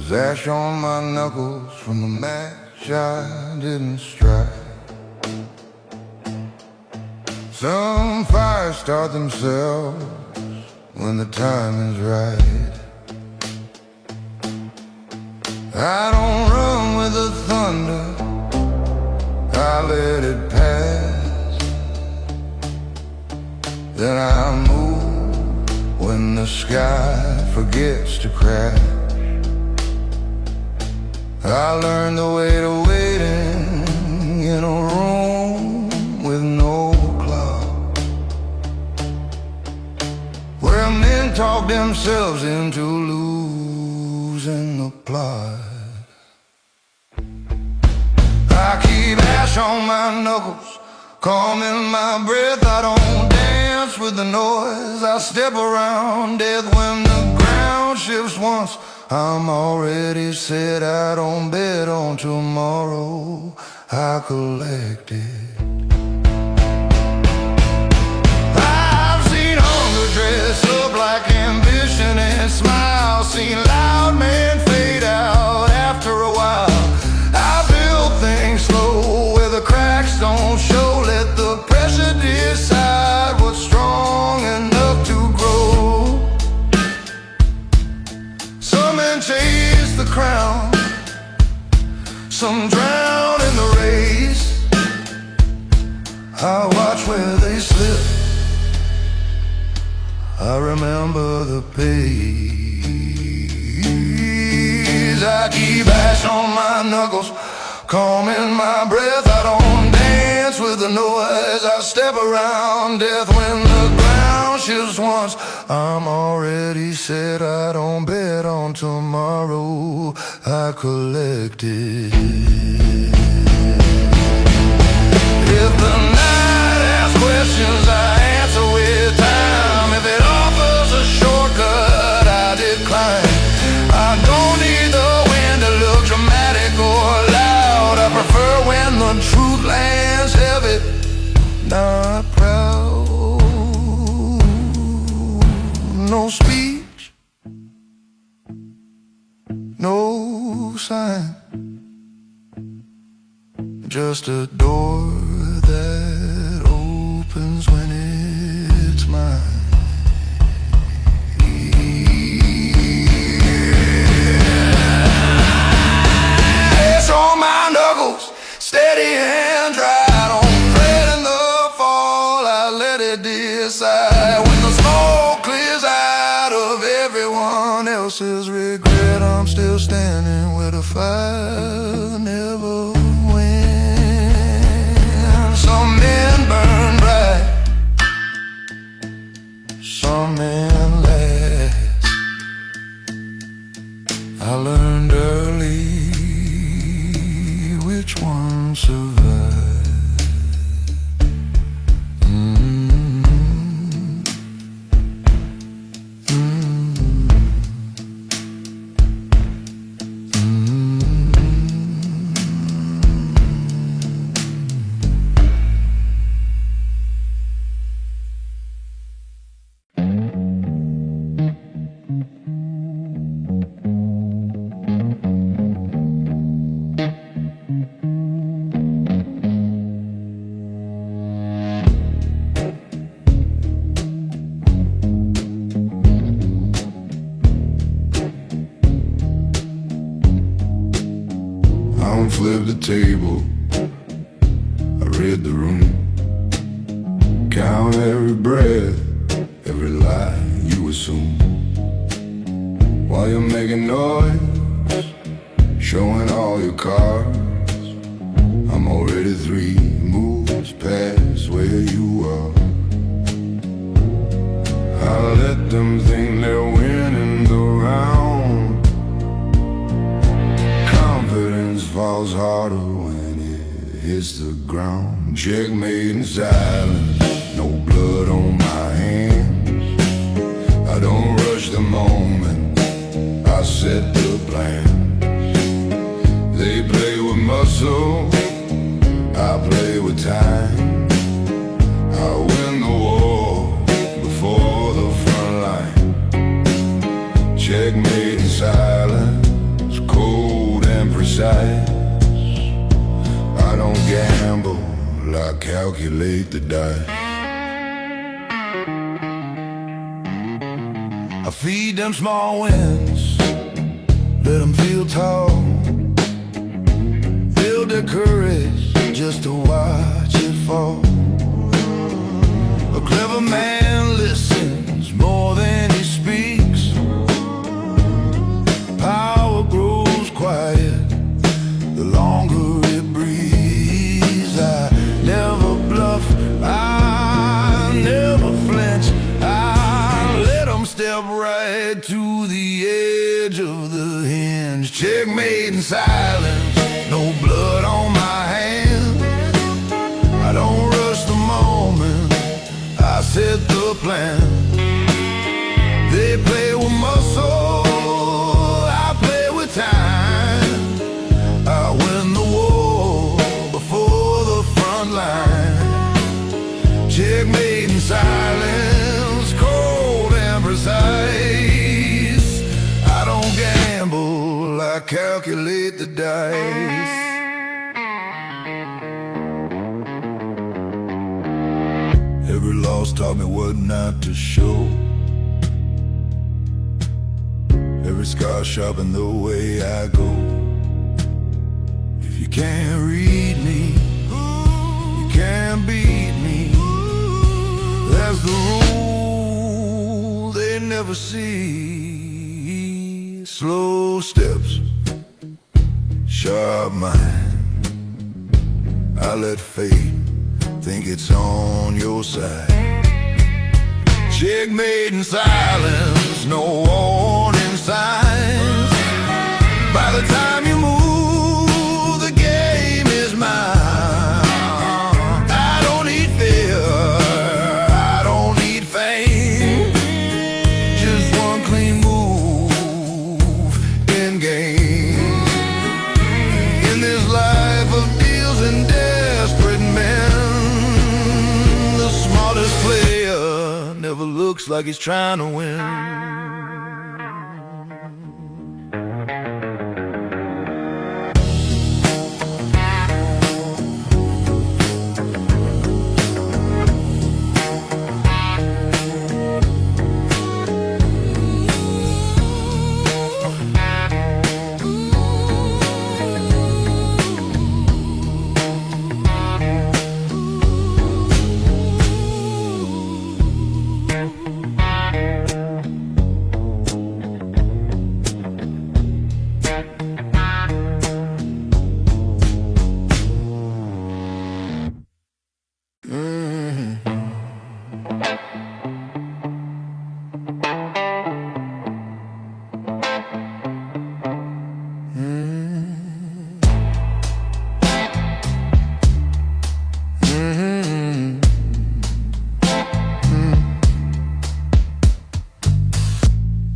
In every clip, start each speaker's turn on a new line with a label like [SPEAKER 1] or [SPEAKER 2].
[SPEAKER 1] There's ash on my knuckles from the match I didn't strike. Some fires start themselves when the time is right. I don't run with the thunder, I let it pass. Then I move when the sky forgets to crash. I learned the way to waiting in a room with no clock, where men talk themselves into losing the plot. I keep ash on my knuckles, calming my breath. I don't dance with the noise, I step around death. When the ground shifts once, I'm already set. I don't bet on tomorrow, I collect it. I've seen hunger dress up like ambition and smile, seen loud men fade out after a while. I build things slow where the cracks don't show. Let the pressure decide what's strong enough to grow. Some men chase the crown, some drown in the race. I watch where they slip, I remember the pace. I keep ash on my knuckles, calming my breath. I don't dance with the noise, I step around death. When the ground shifts once, I'm already set. I don't bet on tomorrow, I collect it. If the night asks questions, I answer with time. If it offers a shortcut, I decline. I don't need the wind to look dramatic or loud. I prefer when the truth lands heavy, not proud. No speech, no sign, just a door that opens when it's mine. Ash on my knuckles, steady and dry. I don't fret in the fall, I let it decide. When the smoke clears out of everyone else's regret, I'm still standing where the fire never went. Some men burn bright, some men last. I learned early which one survived. I don't flip the table, I read the room, count every breath, every lie you assume. While you're making noise, showing all your cards, I'm already 3 moves past where you are. I let them think they're winning the round. Confidence falls harder when it hits the ground. Checkmate in silence, no blood on my hands. I don't rush the moment, I set the plans. They play with muscle, I play with time. I win the war checkmate in silence, precise. I don't gamble, I calculate the dice. I feed them small winds, let them feel tall, build their courage just to watch it fall. A clever man listens more than he speaks. Power grows quiet the longer it breathes. I never bluff, I never flinch. I let them step right to the edge of the hinge. Checkmate in silence, no blood on my hands. I don't rush the moment, I set the plan. They play with muscle, I play with time. I win the war before the front line. Checkmate in silence, cold and precise. I don't gamble, I calculate the dice. Every loss taught me what not to show. Every scar sharpened the way I go. If you can't read me, you can't beat me. That's the rule they never see. Slow steps, sharp mind. I let fate think it's on your side. Checkmate in silence, no warning signs. By the time you move, the game is mine. I don't need fear, I don't need fame. Just one clean move in game. In this life of deals and desperate men, the smartest player never looks like he's trying to win.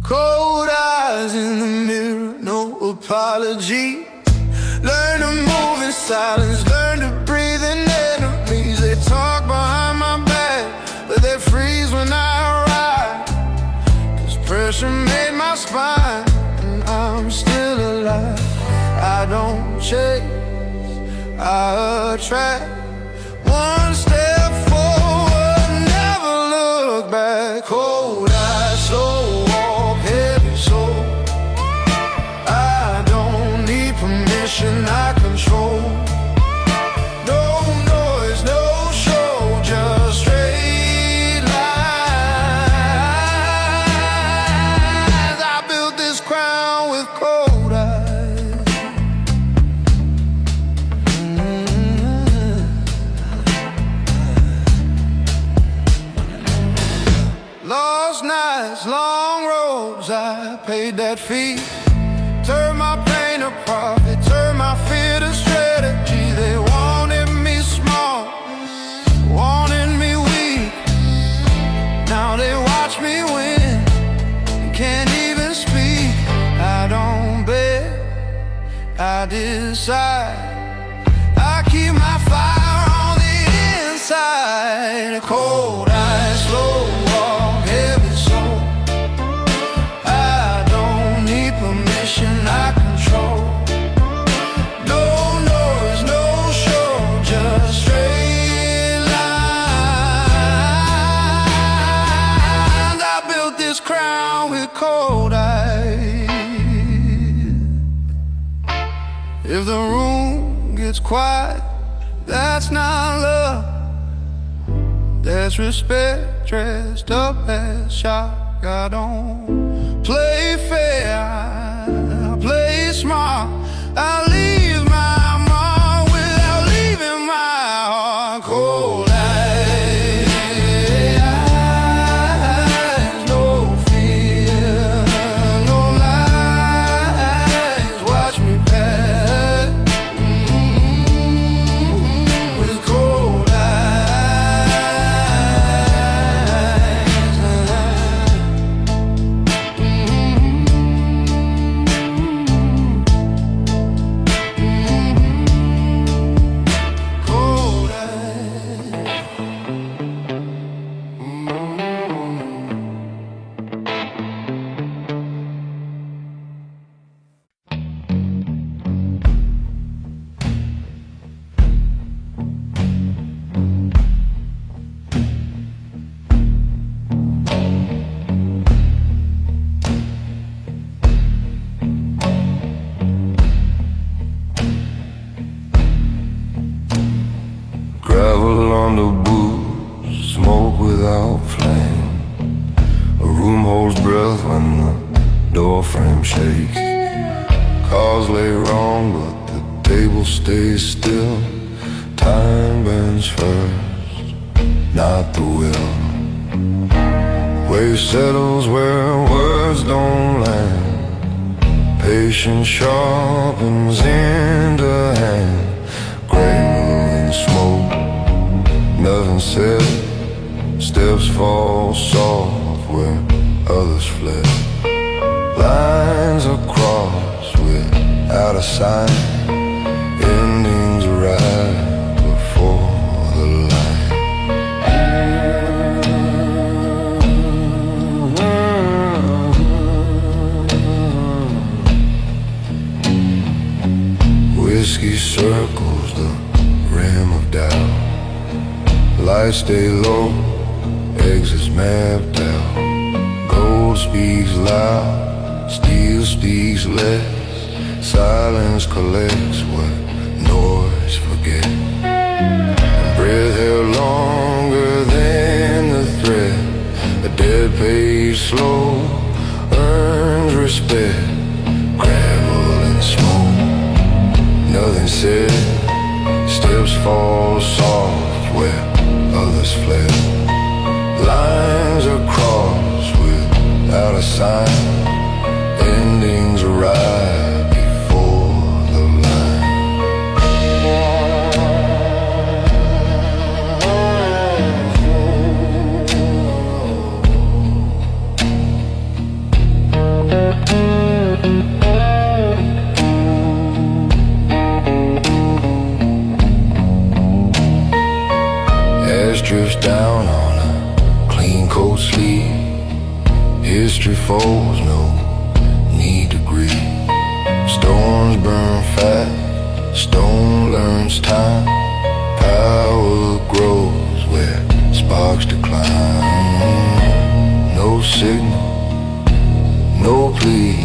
[SPEAKER 1] Cold eyes in the mirror, no apology. Learn to move in silence, learn to breathe in enemies. They talk behind my back, but they freeze when I arrive. 'Cause pressure made my spine, and I'm still alive. I don't chase, I attract. One step forward, never look back. Cold eyes, slow walk, heavy soul. I don't need permission, I control. No noise, no show, just straight lines. I built this crown with cold eyes. Lost nights, long roads, I paid that fee. Turn my pain to profit, turn my fear to strategy. They wanted me small, wanted me weak. Now they watch me win, can't even speak. I don't beg, I decide. I keep my fire on the inside. Cold eyes, slow walk, heavy soul. I don't need permission, I control. cold-eyed. If the room gets quiet, that's not love. That's respect dressed up as shock. I don't play fair, I play smart. I leave my mark without leaving my heart cold. Gravel on the booze, smoke without flame. A room holds breath when the door frame shakes. Cars lay wrong, but the table stays still. Time bends first, not the will. Wave settles where words don't land. Patience sharpens in the hand. Gravel and smoke, nothing said. Steps fall soft where others fled. Lines across without a sign. Endings arrive before the line. Whiskey circles the rim of doubt. Lights stay low, exits mapped out. Gold speaks loud, steel speaks less. Silence collects what noise forget. And breath held longer than the thread. A dead page slow earns respect. Gravel and smoke, nothing said. Steps fall soft where others fled. Lines across without a sign. Endings arrive before the line. Drifts down on a clean coat sleeve. History falls, no need to grieve. Storms burn fast, stone learns time. Power grows where sparks decline. No signal, no plea,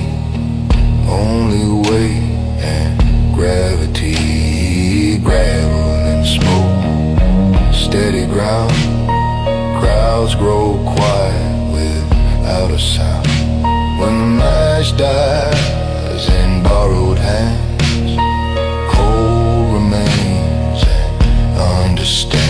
[SPEAKER 1] only weight and gravity. Gravel and smoke, steady ground. Crowds grow quiet without a sound. When the match dies in borrowed hands, cold remains and understands.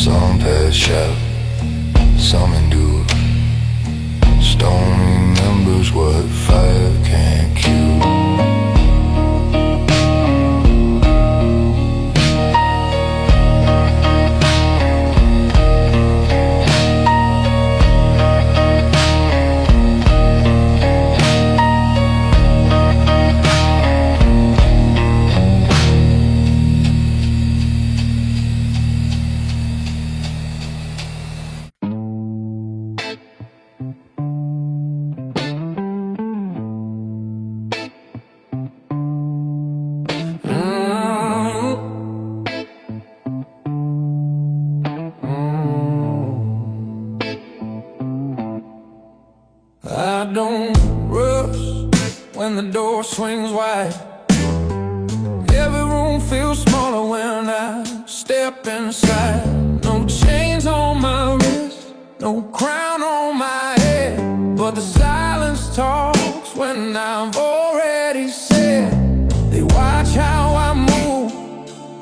[SPEAKER 1] Some pass shout, some endure. Stone remembers what fire can't cure. swings wide. Every room feels smaller when I step inside. No chains on my wrist, no crown on my head, but the silence talks when I've already said. They watch how I move,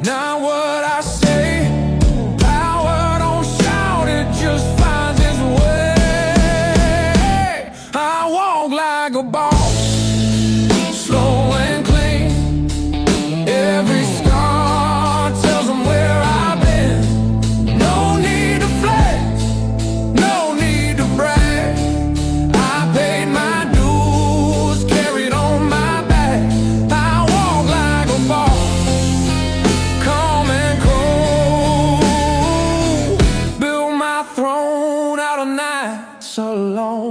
[SPEAKER 1] not what I say. Power don't shout, it just finds its way. I walk like a boss, slow and clean. Every scar tells them where I've been. No need to flex, no need to brag. I paid my dues, carried on my back. I walk like a boss, calm and cold. Build my throne out of nights alone.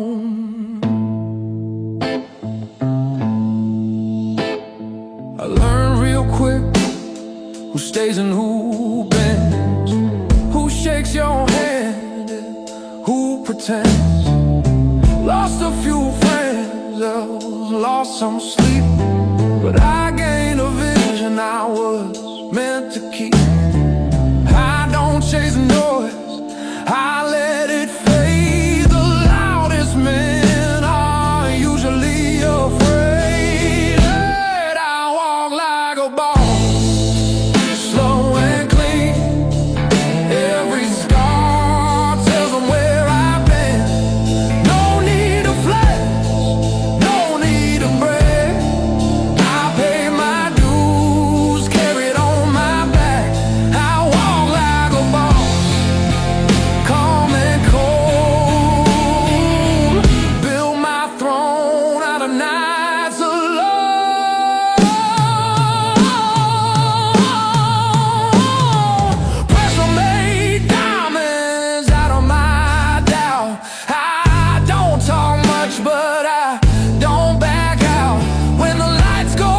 [SPEAKER 1] I learned real quick who stays and who bends, who shakes your hand and who pretends. Lost a few friends, lost some sleep, but I gained a vision I was meant to keep. I don't chase noise, I let it fade. The loudest men are usually afraid. I walk like a boss, slow and clean. Every scar tells them where I've been. No need to flex, no need to brag. I pay my dues, carried on my back. I walk like a boss, calm and cold. Build my throne out of nights alone. Pressure made diamonds out of my doubt. I don't talk much, but I don't back out. When the lights go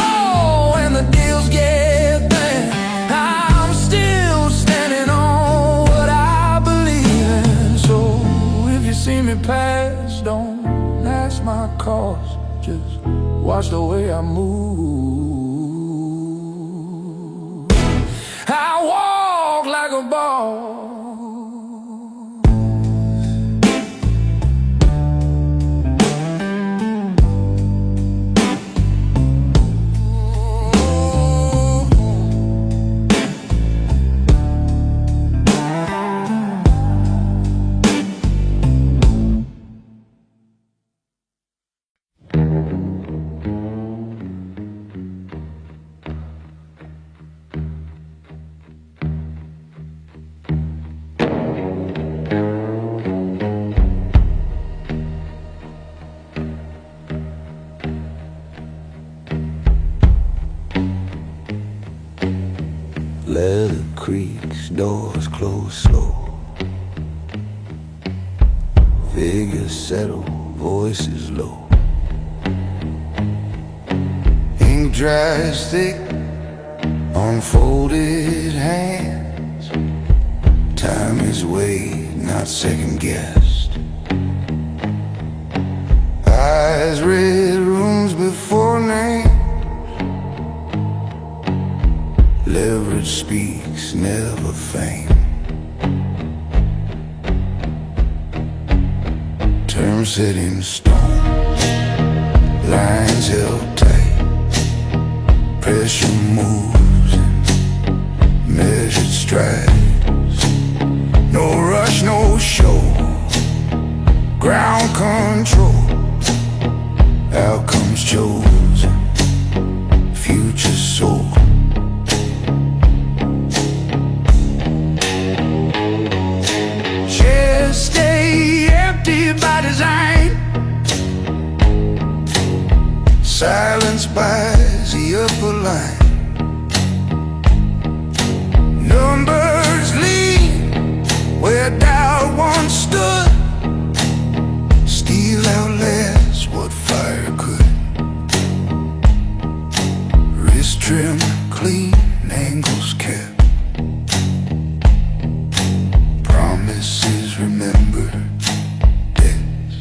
[SPEAKER 1] low and the deals get thin, I'm still standing on what I believe in. So if you see me pass, don't ask my cause, just watch the way I move. I walk like a boss. Leather creaks, doors close slow. Figures settle, voices low. Ink dries thick on folded hands. Time is weighed, not second guessed. Eyes read rooms before names. Leverage speaks, never fame. Terms set in stone, lines held tight. Pressure moves in measured strides. No rush, no show. Ground control. Outcomes chosen. Future sold. Stay empty by design. Silence buys the upper line. Numbers lean where doubt once stood. Steel outlasts what fire could. Wrist trim clean, angles kept. Promises remembered, debts.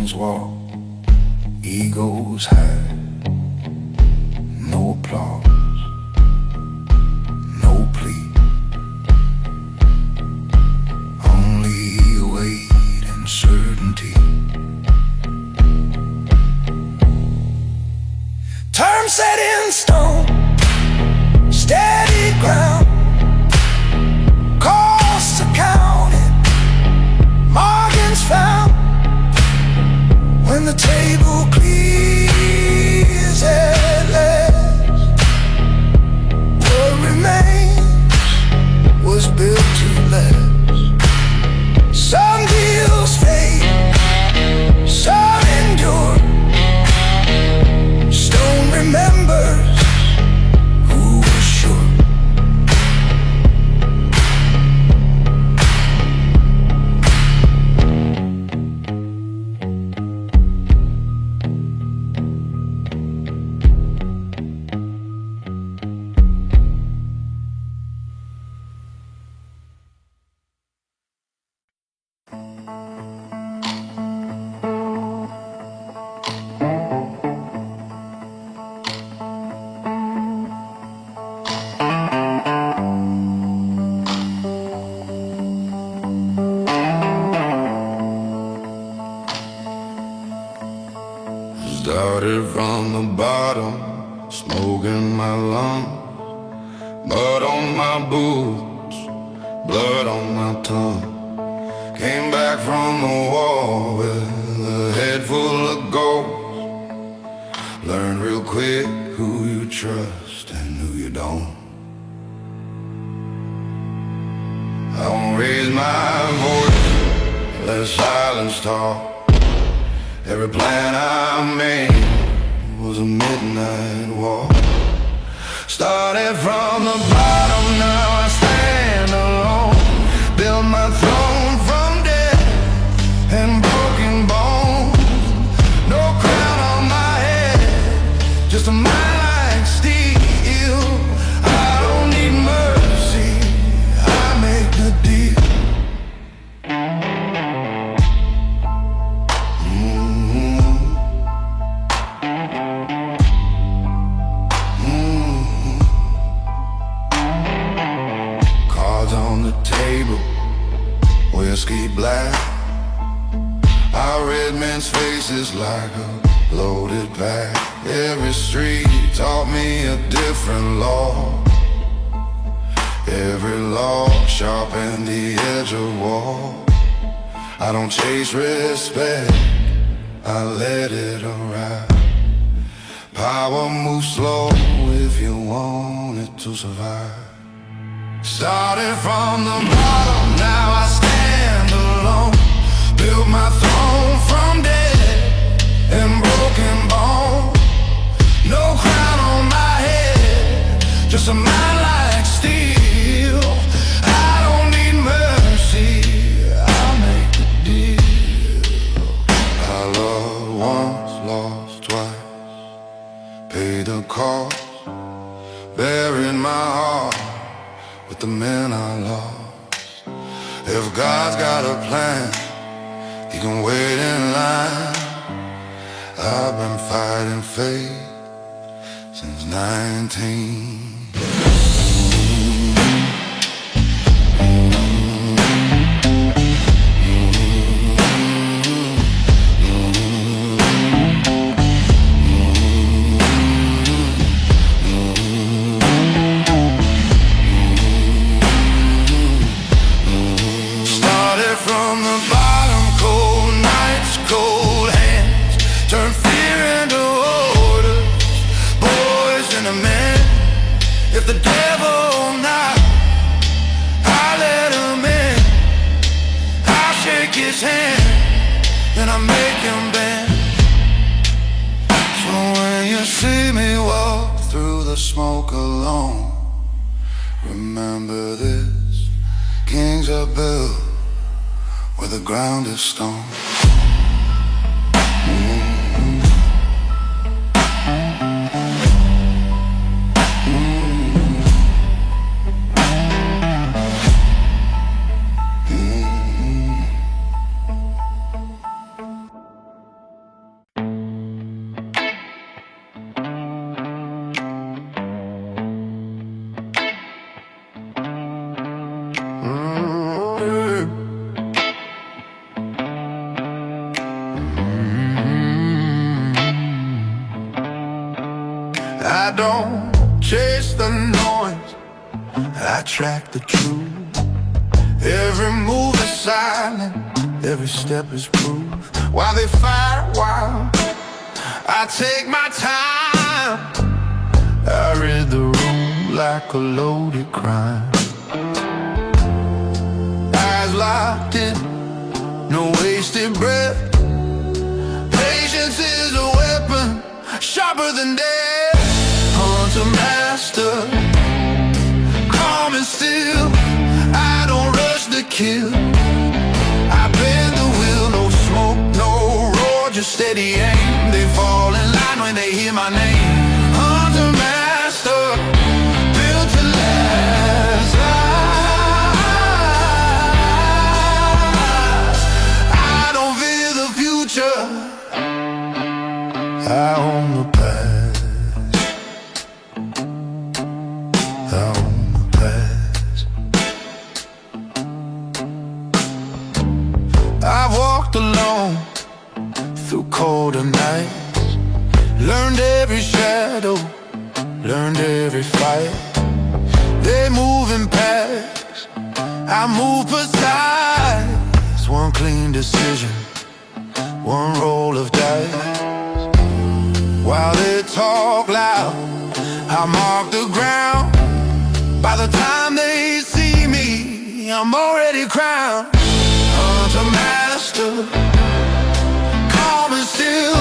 [SPEAKER 1] kings walk, egos high. No applause, no plea, only weight and certainty. Terms set in stone, steady ground, costs accounted, margins found. When the table clears at last, what remains was built to last. Some deals fade, some endure. Stone remembers who was sure. Started from the bottom, smoke in my lungs, mud on my boots, blood on my tongue. Came back from the war with a head full of gold. Learned real quick who you trust and who you don't. I won't raise my voice, let silence talk. Every plan I made was a midnight walk. Started from the bottom, now I stand alone. Built my throne from death and broken bones. No crown on my head, just a mind like steel. I don't need mercy, I make the deal. Whiskey black, I read men's faces like a loaded pack. Every street taught me a different law. Every law sharpened the edge of war. I don't chase respect, I let it arrive. Power moves slow if you want it to survive. Started from the bottom, now I stand alone. Built my throne from dead and broken bone. No crown on my head, just a mind like steel. I don't need mercy, I make the deal. I loved once, lost twice, paid the cost, buried my heart with the men I lost. If God's got a plan, He can wait in line. I've been fighting fate since 19. From the bottom, cold nights, cold hands, turn fear into orders, boys and men. If the devil knocks, I let him in. I shake his hand and I make him bend. So when you see me walk through the smoke alone, remember this: kings are built where the ground is stone. I don't chase the noise, I track the truth. Every move is silent, every step is proof. While they fight a while, I take my time. I read the room like a loaded crime. Eyes locked in, no wasted breath. Patience is a weapon, sharper than death. Hunter master, calm and still. I don't rush the kill, I bend the wheel. No smoke, no roar, just steady aim. They fall in line when they hear my name. Hunter master, built to last. I don't fear the future, I own the past. I own the past. I've walked alone through colder nights, learned every shadow, learned every fight. They move in packs, I move beside. It's one clean decision, one roll of dice. While they talk loud, I mark the ground. By the time they see me, I'm already crowned. Hunter master, calm and still.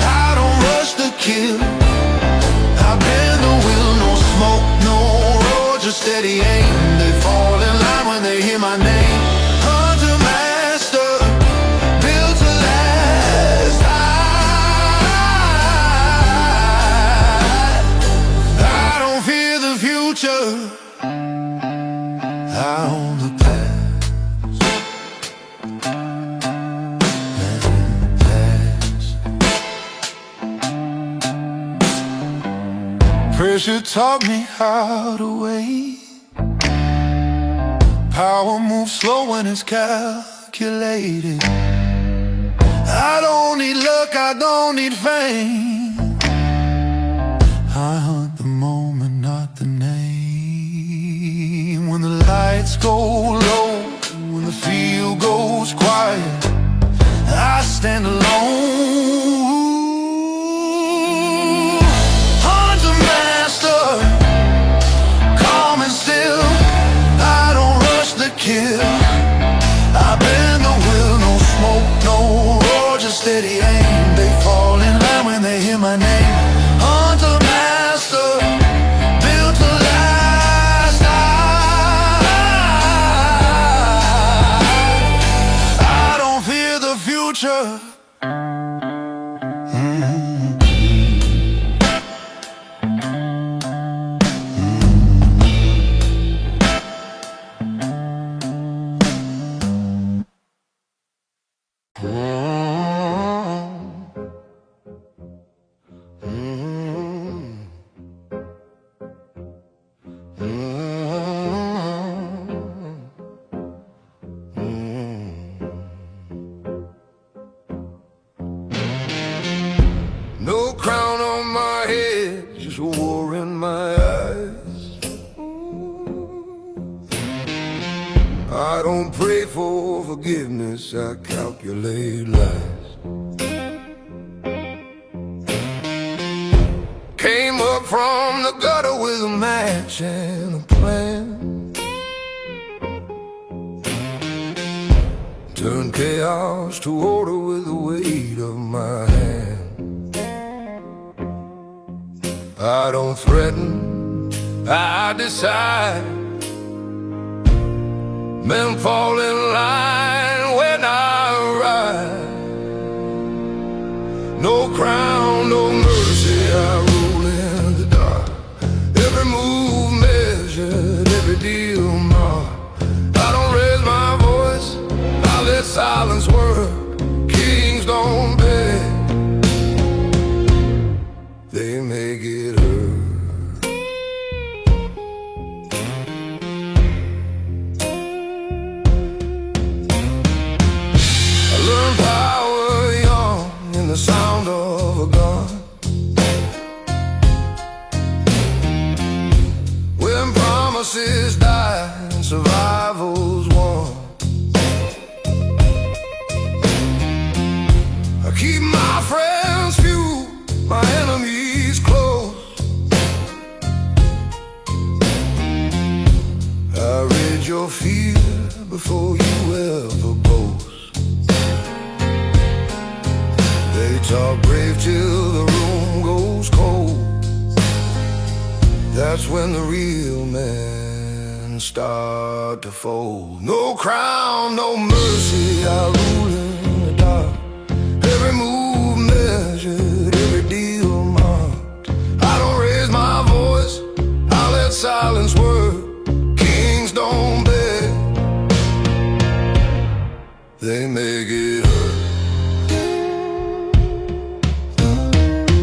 [SPEAKER 1] I don't rush the kill, I bend the wheel. No smoke, no roar, just steady aim. They fall in line when they hear my name. Hunter master, built to last. I don't fear the future, I own the past. Pressure taught me how to wait. Power moves slow when it's calculated. I don't need luck, I don't need fame. I hunt the moment, not the name. When the lights go low, when the field goes quiet, I stand alone. Hunter master, calm and still. I don't rush the kill, I bend the wheel. No smoke, no roar, just steady aim. They fall in line when they hear my name. Hunter master, built to last. I don't fear the future. No crown on my head, just war in my eyes. I don't pray for forgiveness, I calculate lies. Came up from the gutter with a match and a plan. Turned chaos to order with the weight of my hand. I don't threaten, I decide. Men fall in line when I arrive. No crown, no mercy, I rule in the dark. Every move measured, every deal marked. I don't raise my voice, I let silence work. Kings don't beg, they make it hurt. I learned power young in the sound of a gun. friends few, my enemies close. I read your fear before you ever boast. They talk brave till the room goes cold. That's when the real men start to fold. No crown, no mercy, I rule in the dark. Every move measured, every deal marked. I don't raise my voice, I let silence work. Kings don't beg, they make it hurt.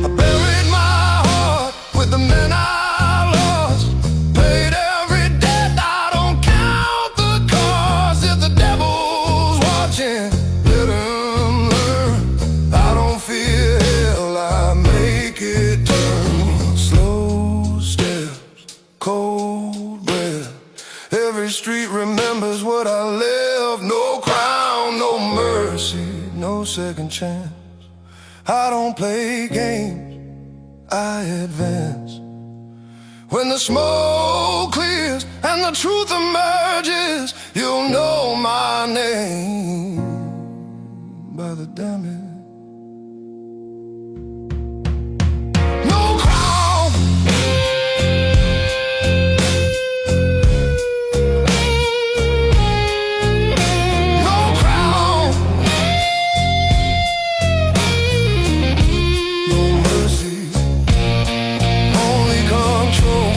[SPEAKER 1] I buried my heart with the men I lost. Paid every debt, I don't count the cost. If the devil's watching, let him learn. I don't fear hell, I make it turn. Slow steps, cold breath. Every street remembers what I left. No crown, no mercy, no second chance. I don't play games, I advance. When the smoke clears and the truth emerges, you'll know my name by the damage. No crown, no crown, no mercy, only control.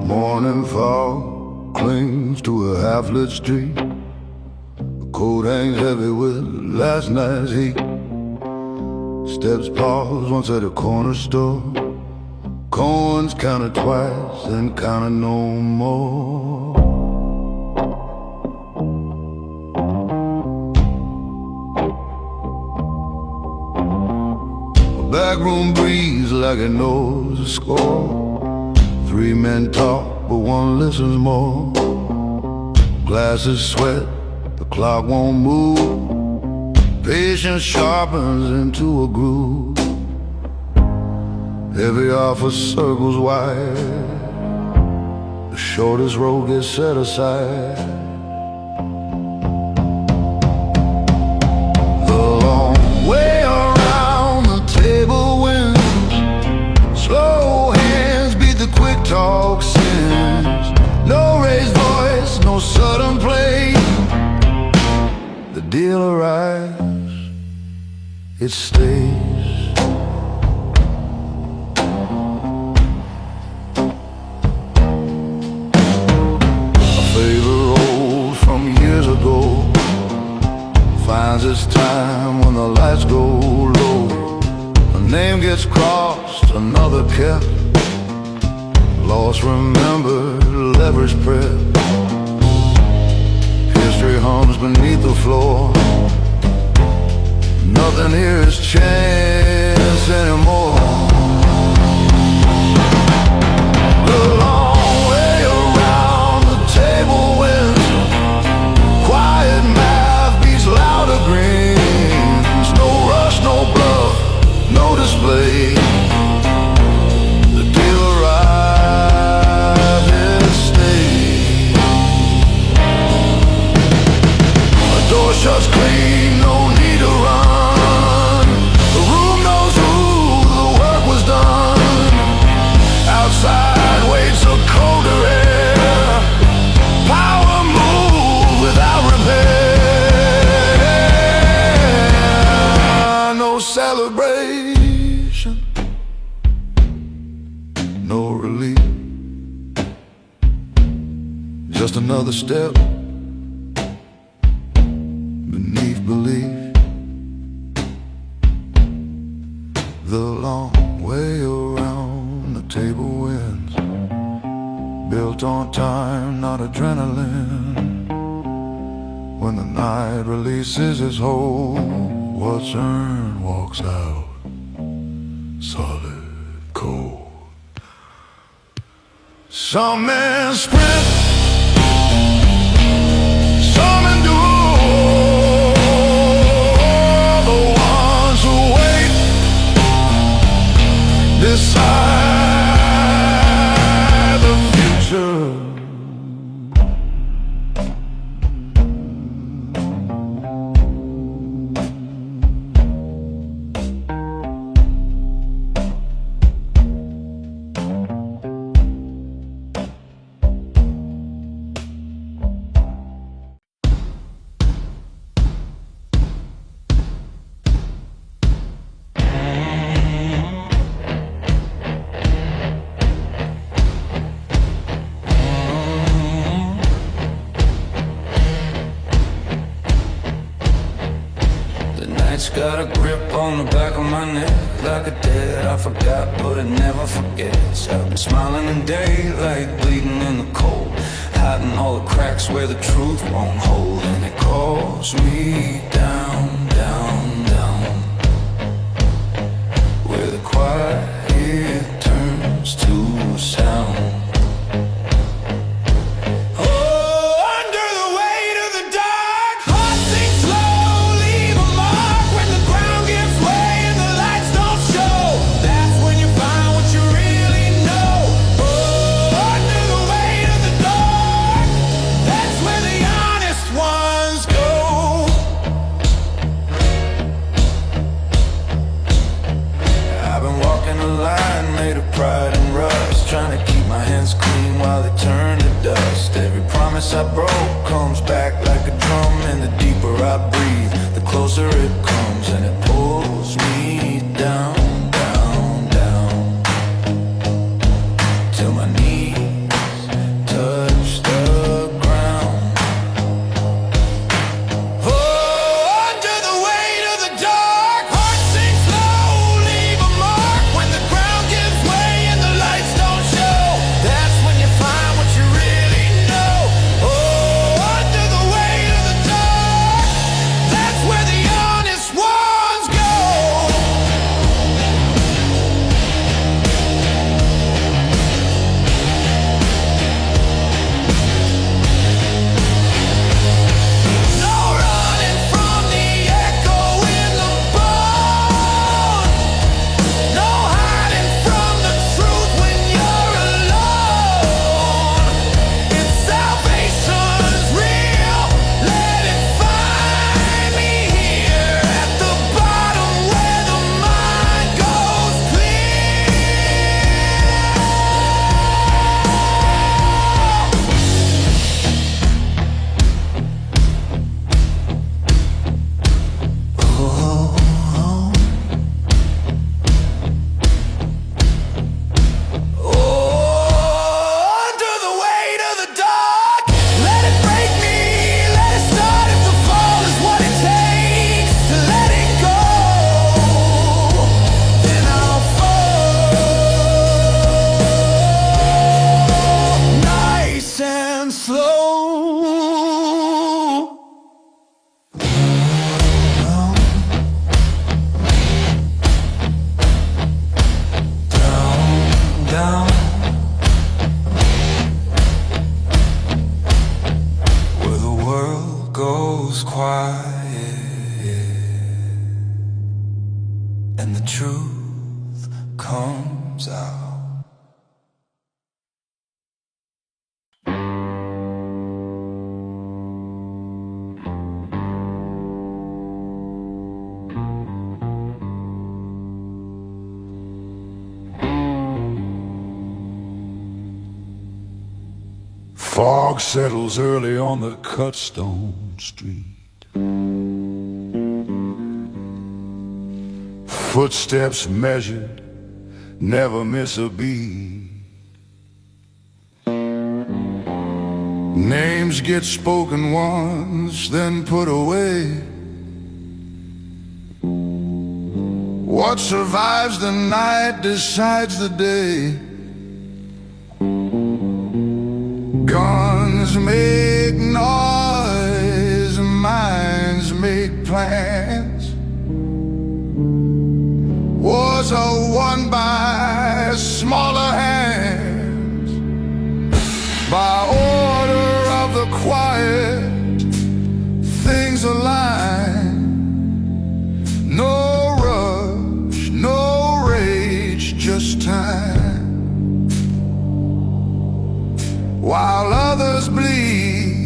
[SPEAKER 1] Morning fog clings to a half-lit street. The coat hangs heavy with last night's heat. Steps pause once at a corner store. Coins counted twice and counted no more. A backroom breeze like it knows the score. Three men talk, but one listens more. Glasses sweat, the clock won't move. Patience sharpens into a groove. Every offer circles wide. The shortest road gets set aside. The long way around the table wins. Slow hands beat the quick talk sins. No raised voice, no sudden play. The deal arrives, it stays. A favor old from years ago finds its time when the lights go low. A name gets crossed, another kept. Lost remembered, leverage prep. History hums beneath the floor. Nothing here is chance anymore. The long way around the table wins. Quiet math beats louder grins. No rush, no bluff, no display. The deal arrives, it stays. A door shuts clean, no need to run. The celebration, no relief, just another step beneath belief. The long way around the table wins, built on time, not adrenaline. When the night releases its hold, what's earned walks out, solid cold. Some men sprint, some endure. The ones who wait decide the future.
[SPEAKER 2] It's got a grip on the back of my neck, like a debt I forgot, but it never forgets. I've been smiling in daylight, bleeding in the cold, hiding all the cracks where the truth won't hold. And it calls me down, down, down, where the quiet turns to sound. Trying to keep my hands clean while they turn to dust. Every promise I broke comes back like a drum, and the deeper I breathe, the closer it comes, and it pulls me down, down, down, till my knees touch the ground. Oh, under the weight of the dark, heart sinks low, leave a mark when the ground gives way and the lights don't show. That's when you find what you really know. Oh, under the weight of the dark, that's where the honest ones go. No running from the echo in the bone, no hiding from the truth when you're alone. If salvation's real, let it find me here at the bottom where the mind goes under the weight of the dark, let it break me, let it start. If the fall is what it takes to let it go, then I'll fall nice and slow. Down, where the world goes quiet and the truth comes out.
[SPEAKER 1] Fog settles early on the cut stone street. Footsteps measured, never miss a beat. Names get spoken once, then put away. What survives the night decides the day. Guns make noise, minds make plans. Wars are won by smaller hands. By order of the quiet, things align. No rush, no rage, just time. While others bleed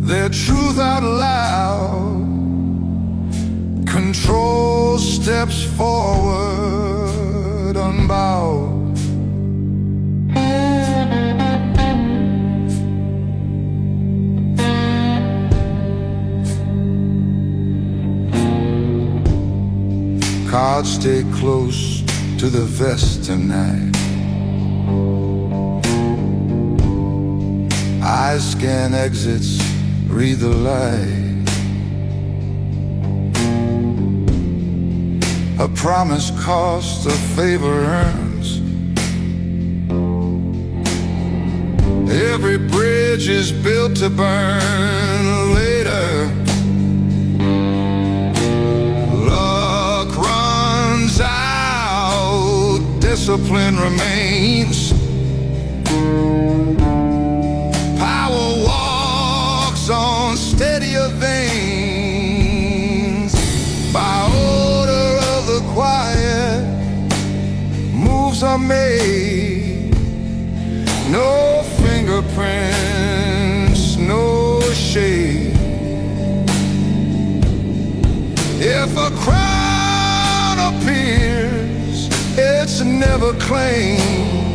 [SPEAKER 1] their truth out loud, control steps forward unbowed. Cards stay close to the vest tonight. Eyes scan exits, read the light. A promise costs, a favor earns. Every bridge is built to burn later. Luck runs out, discipline remains. Power walks on steadier veins. By order of the quiet, moves are made. No fingerprints, no shade. If a crown appears, it's never claimed.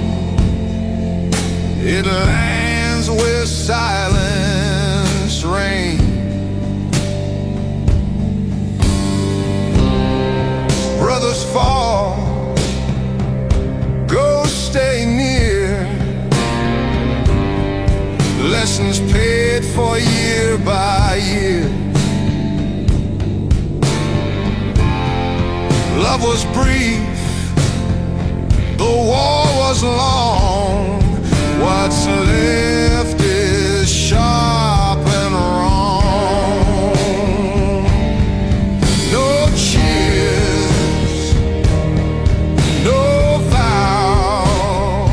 [SPEAKER 1] It lands where silence reigns. Brothers fall, ghosts stay near. Lessons paid for year by year. Love was brief, the war was long. What's left is sharp and wrong. No cheers, no vow,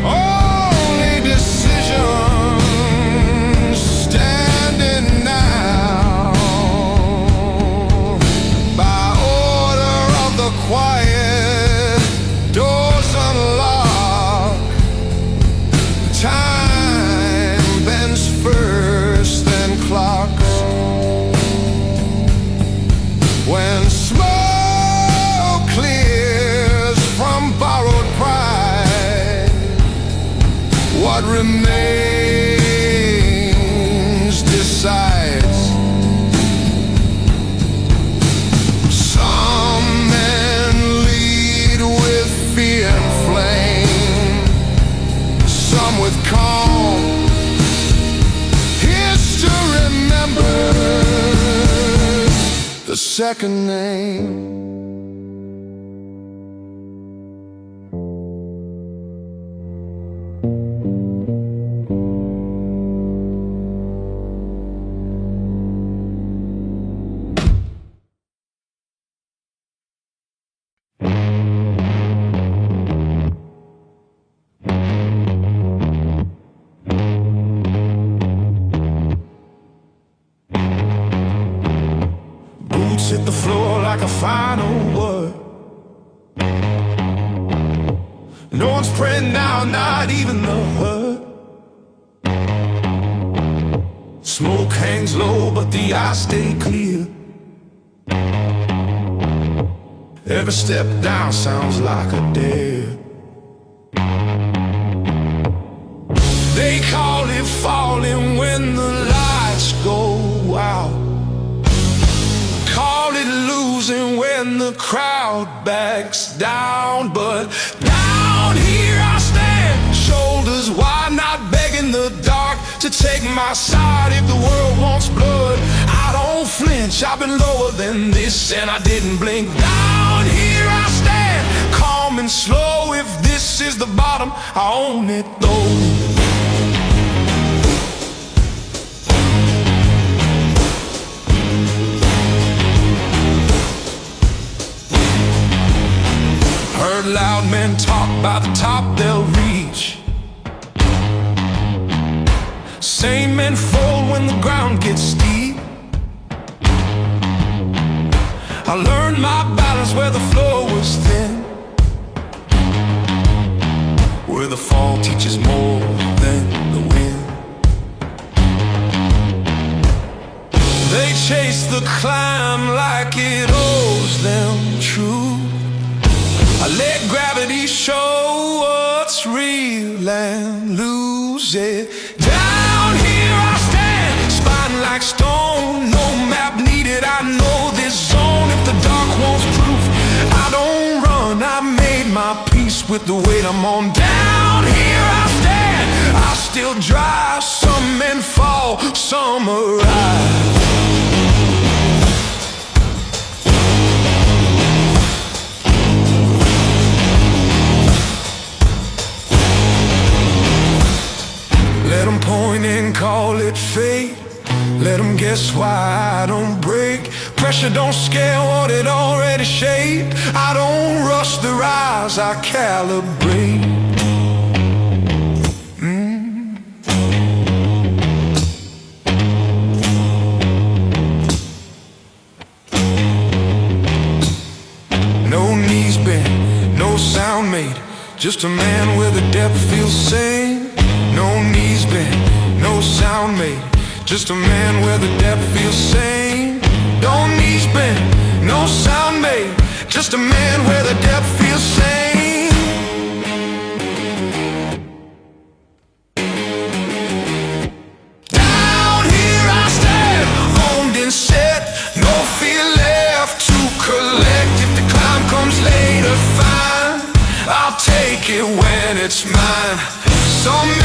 [SPEAKER 1] only decisions standing now. By order of the quiet, doors unlock. Time bends first, then clocks. When smoke clears from borrowed pride, what remains decides. Some men lead with fear and flame, some with calm. Here's to remember the second name.
[SPEAKER 2] Hit the floor like a final word. No one's praying now, not even the hurt. Smoke hangs low, but the eyes stay clear. Every step down sounds like a dare. They call it falling when the lights go out. Call it losing when and the crowd backs down. But down here I stand, shoulders wide, not begging the dark to take my side. If the world wants blood, I don't flinch. I've been lower than this and I didn't blink. Down here I stand, calm and slow. If this is the bottom, I own it though. Heard loud men talk, by the top they'll reach. Same men fold when the ground gets steep. I learned my balance where the floor was thin, where the fall teaches more than the wind. They chase the climb like it owes them true. I let gravity show what's real and lose it. Down here I stand, spine like stone, no map needed, I know this zone. If the dark wants proof, I don't run, I made my peace with the weight I'm on. Down here I stand, I still drive, some men fall, some arise. Let them point and call it fate. Let them guess why I don't break. Pressure don't scale what it already shaped. I don't rush the rise, I calibrate. No knees bent, no sound made, just a man where the depth feels sane. No knees bent, no sound made, just a man where the depth feels sane. No knees bent, no sound made, just a man where the depth feels sane. Down here I stand, honed and set, no fear left to collect. If the climb comes later, fine, I'll take it when it's mine. Some